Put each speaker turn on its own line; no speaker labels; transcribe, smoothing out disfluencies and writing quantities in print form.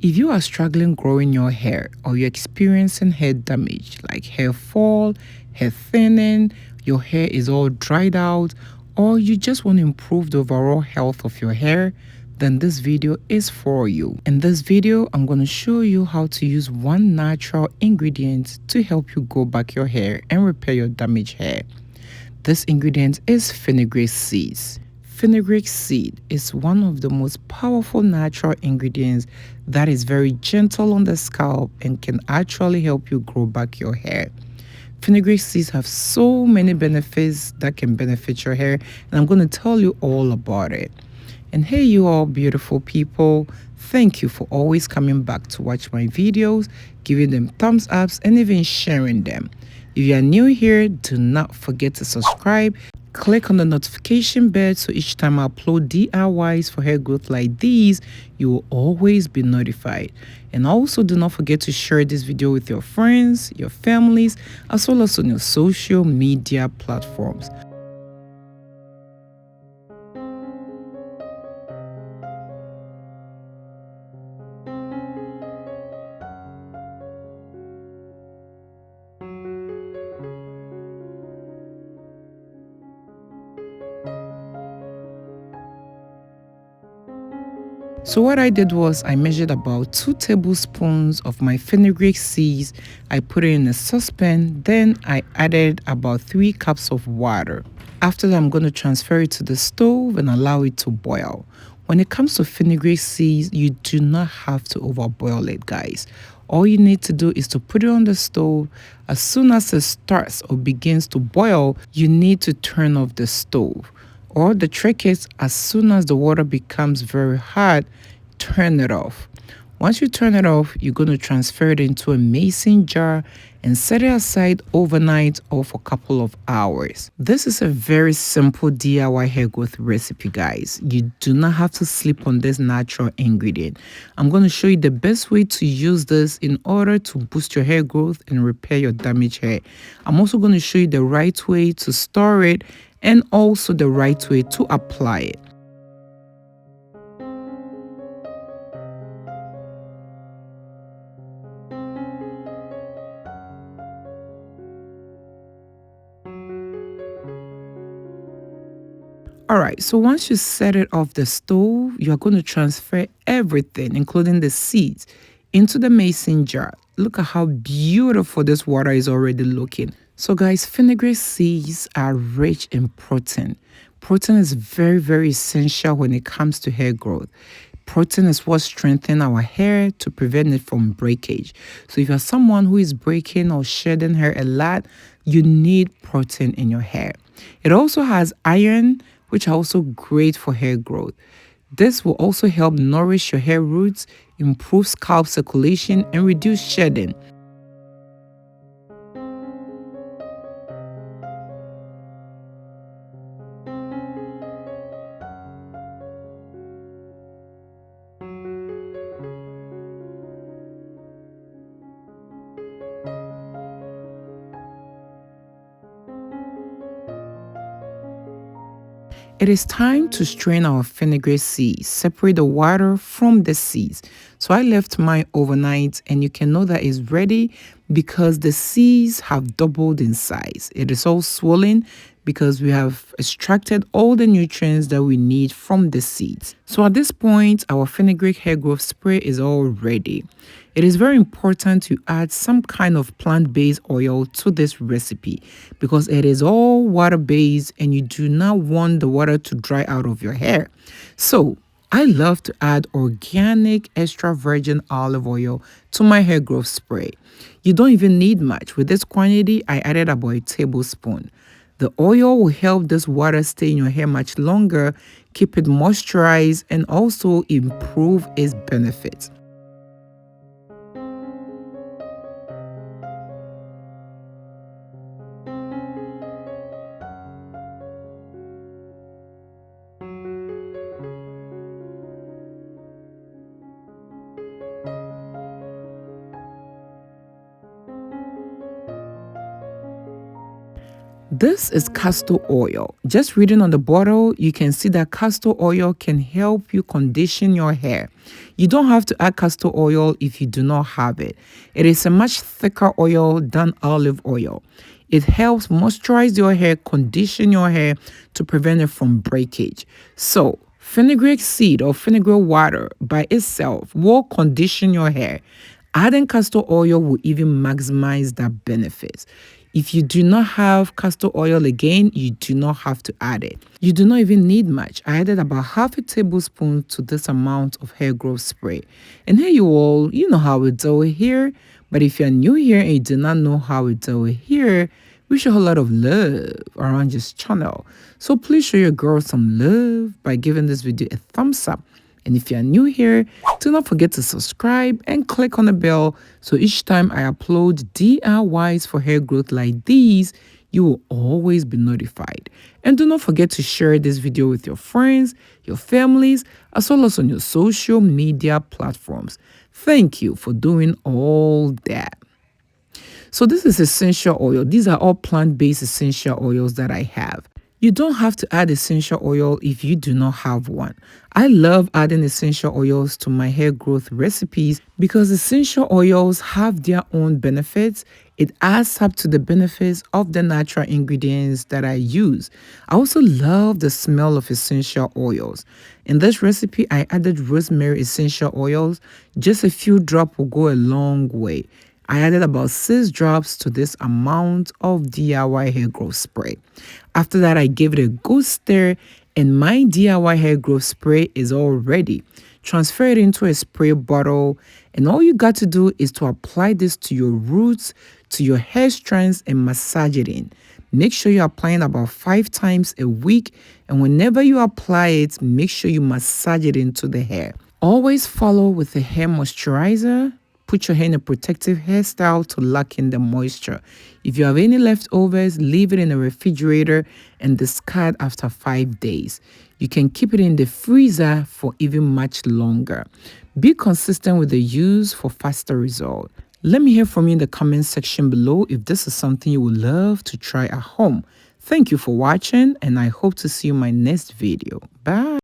If you are struggling growing your hair or you're experiencing hair damage like hair fall, hair thinning, your hair is all dried out, or you just want to improve the overall health of your hair, then this video is for you. In this video, I'm going to show you how to use one natural ingredient to help you grow back your hair and repair your damaged hair. This ingredient is fenugreek seeds. Fenugreek seed is one of the most powerful natural ingredients that is very gentle on the scalp and can actually help you grow back your hair. Fenugreek seeds have so many benefits that can benefit your hair, and I'm going to tell you all about it. And hey, you all beautiful people, thank you for always coming back to watch my videos, giving them thumbs ups, and even sharing them. If you are new here, do not forget to subscribe. Click on the notification bell so each time I upload DIYs for hair growth like these, you will always be notified. And also do not forget to share this video with your friends, your families, as well as on your social media platforms. So what I did was I measured about 2 tablespoons of my fenugreek seeds. I put it in a saucepan, then I added about 3 cups of water. After that, I'm going to transfer it to the stove and allow it to boil. When it comes to fenugreek seeds, you do not have to overboil it, guys. All you need to do is to put it on the stove. As soon as it starts or begins to boil, you need to turn off the stove. Or the trick is, as soon as the water becomes very hot, turn it off. Once you turn it off, you're going to transfer it into a mason jar and set it aside overnight or for a couple of hours. This is a very simple DIY hair growth recipe, guys. You do not have to sleep on this natural ingredient. I'm going to show you the best way to use this in order to boost your hair growth and repair your damaged hair. I'm also going to show you the right way to store it and also the right way to apply it. Alright, so once you set it off the stove, you're going to transfer everything, including the seeds, into the mason jar. Look at how beautiful this water is already looking. So guys, fenugreek seeds are rich in protein. Protein is very, very essential when it comes to hair growth. Protein is what strengthens our hair to prevent it from breakage. So if you're someone who is breaking or shedding hair a lot, you need protein in your hair. It also has iron, which are also great for hair growth. This will also help nourish your hair roots, improve scalp circulation, and reduce shedding. It is time to strain our fenugreek seeds, separate the water from the seeds. So I left mine overnight, and you can know that it's ready because the seeds have doubled in size. It is all swollen because we have extracted all the nutrients that we need from the seeds. So at this point, our fenugreek hair growth spray is all ready. It is very important to add some kind of plant-based oil to this recipe because it is all water-based and you do not want the water to dry out of your hair. So I love to add organic extra virgin olive oil to my hair growth spray. You don't even need much. With this quantity, I added about a tablespoon. The oil will help this water stay in your hair much longer, keep it moisturized, and also improve its benefits. This is castor oil. Just reading on the bottle, you can see that castor oil can help you condition your hair. You don't have to add castor oil if you do not have it. It is a much thicker oil than olive oil. It helps moisturize your hair, condition your hair to prevent it from breakage. So, fenugreek seed or fenugreek water by itself will condition your hair. Adding castor oil will even maximize that benefit. If you do not have castor oil again, you do not have to add it. You do not even need much. I added about half a tablespoon to this amount of hair growth spray. And hey, you all, you know how we do it here. But if you're new here and you do not know how we do it here, we show a lot of love around this channel. So please show your girl some love by giving this video a thumbs up. And if you're new here, do not forget to subscribe and click on the bell so each time I upload DIYs for hair growth like these, you will always be notified. And do not forget to share this video with your friends, your families, as well as on your social media platforms. Thank you for doing all that. So this is essential oil. These are all plant-based essential oils that I have. You don't have to add essential oil if you do not have one. I love adding essential oils to my hair growth recipes because essential oils have their own benefits. It adds up to the benefits of the natural ingredients that I use. I also love the smell of essential oils. In this recipe, I added rosemary essential oils. Just a few drops will go a long way. I added about 6 drops to this amount of DIY hair growth spray. After that, I gave it a good stir and my DIY hair growth spray is all ready. Transfer it into a spray bottle and all you got to do is to apply this to your roots, to your hair strands and massage it in. Make sure you're applying about 5 times a week and whenever you apply it, make sure you massage it into the hair. Always follow with a hair moisturizer. Put your hair in a protective hairstyle to lock in the moisture. If you have any leftovers, leave it in the refrigerator and discard after 5 days. You can keep it in the freezer for even much longer. Be consistent with the use for faster results. Let me hear from you in the comment section below if this is something you would love to try at home. Thank you for watching and I hope to see you in my next video. Bye.